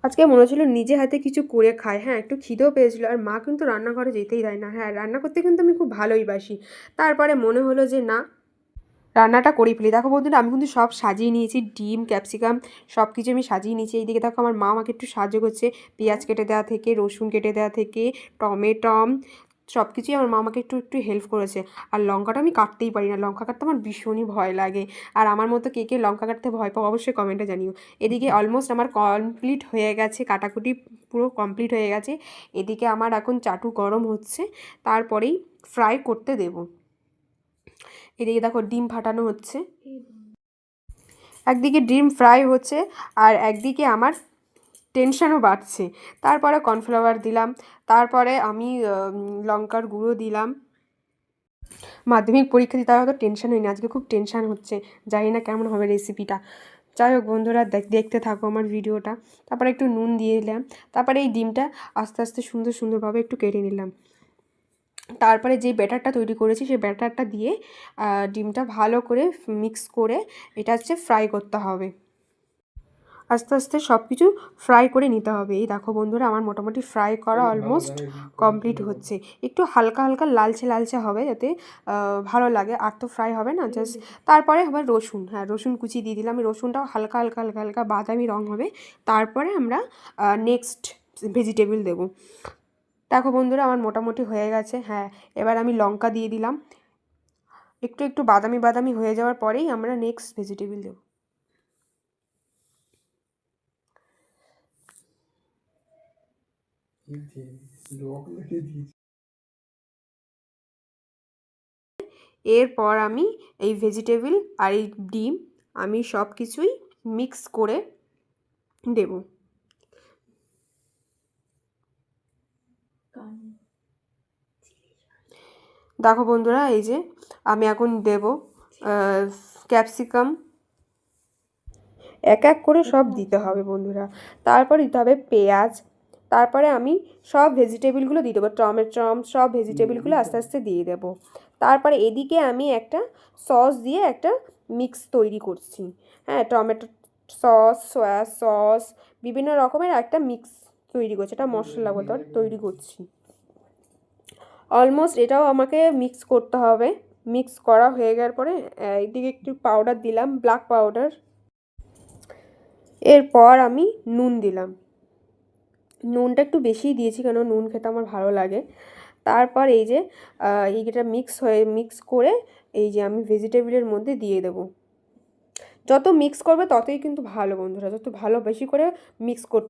আজকে মনে হচ্ছিলো নিজে হাতে কিছু করে খাই। হ্যাঁ, একটু খিদেও পেয়েছিলো, আর মা কিন্তু রান্নাঘরে যেতেই দেয় না। হ্যাঁ, রান্না করতে কিন্তু আমি খুব ভালোই বাসি। তারপরে মনে হলো যে না, রান্নাটা করেই ফেলি। দেখো বন্ধুরা, আমি কিন্তু সব সাজিয়ে নিয়েছি, ডিম, ক্যাপসিকাম সব কিছু আমি সাজিয়ে নিয়েছি। এইদিকে দেখো আমার মা আমাকে একটু সাহায্য করছে, পেঁয়াজ কেটে দেওয়া থেকে, রসুন কেটে দেওয়া থেকে, টমেটম সব কিছুই আমার মা আমাকে একটু একটু হেল্প করেছে। আর লঙ্কাটা আমি কাটতেই পারি না, লঙ্কা কাটতে আমার ভীষণই ভয় লাগে। আর আমার মতো কে কে লঙ্কা কাটতে ভয় পাও অবশ্যই কমেন্টে জানিও। এদিকে অলমোস্ট আমার কমপ্লিট হয়ে গেছে, কাটাকুটি পুরো কমপ্লিট হয়ে গেছে। এদিকে আমার এখন চাটু গরম হচ্ছে, তারপরেই ফ্রাই করতে দেবো। এদিকে দেখো ডিম ফাটানো হচ্ছে, একদিকে ডিম ফ্রাই হচ্ছে আর একদিকে আমার টেনশানও বাড়ছে। তারপরে কর্নফ্লাওয়ার দিলাম, তারপরে আমি লঙ্কার গুঁড়ো দিলাম। মাধ্যমিক পরীক্ষা দিতে হয়তো টেনশন হয়নি, আজকে খুব টেনশান হচ্ছে, জানি না কেমন হবে রেসিপিটা। যাই হোক বন্ধুরা, দেখতে থাকো আমার ভিডিওটা। তারপরে একটু নুন দিয়ে দিলাম, তারপরে এই ডিমটা আস্তে আস্তে সুন্দরভাবে একটু কেটে নিলাম। তারপরে যে ব্যাটারটা তৈরি করেছি সেই ব্যাটারটা দিয়ে ডিমটা ভালো করে মিক্স করে এটা হচ্ছে ফ্রাই করতে হবে। আস্তে আস্তে সব কিছু ফ্রাই করে নিতে হবে। এই দেখো বন্ধুরা, আমার মোটামুটি ফ্রাই করা অলমোস্ট কমপ্লিট হচ্ছে। একটু হালকা হালকা লালচে হবে, যাতে ভালো লাগে, আর তো ফ্রাই হবে না জাস্ট। তারপরে আবার রসুন, হ্যাঁ রসুন কুচি দিয়ে দিলাম, রসুনটাও হালকা বাদামি রং হবে। তারপরে আমরা নেক্সট ভেজিটেবল দেবো। দেখো বন্ধুরা, আমার মোটামুটি হয়ে গেছে। হ্যাঁ, এবার আমি লঙ্কা দিয়ে দিলাম, একটু বাদামি হয়ে যাওয়ার পরেই আমরা নেক্সট ভেজিটেবল দেবো। এরপর আমি এই ভেজিটেবল আর এই ডিম আমি সব কিছুই মিক্স করে দেব। দেখো বন্ধুরা, এই যে আমি এখন দেব ক্যাপসিকাম, এক এক করে সব দিতে হবে বন্ধুরা। তারপর দিতে হবে পেঁয়াজ, তারপরে আমি সব ভেজিটেবলগুলো দিয়ে দেবো, টমেটম সব ভেজিটেবলগুলো আস্তে আস্তে দিয়ে দেবো। তারপরে এদিকে আমি একটা সস দিয়ে একটা মিক্স তৈরি করছি। হ্যাঁ, টমেটো সস, সয়া সস, বিভিন্ন রকমের একটা মিক্স তৈরি করছি, এটা মশলা বলতে তৈরি করছি। অলমোস্ট এটাও আমাকে মিক্স করতে হবে। মিক্স করা হয়ে যাওয়ার পরে এইদিকে একটু পাউডার দিলাম, ব্ল্যাক পাউডার। এরপর আমি নুন দিলাম, নুনটা একটু বেশিই দিয়েছি, কেন নুন খেতে আমার ভালো লাগে। তারপর এই যে এইটা মিক্স করে এই যে আমি ভেজিটেবলের মধ্যে দিয়ে দেবো। যত মিক্স করবে ততই কিন্তু ভালো বন্ধুরা, যত ভালো বেশি করে মিক্স করতে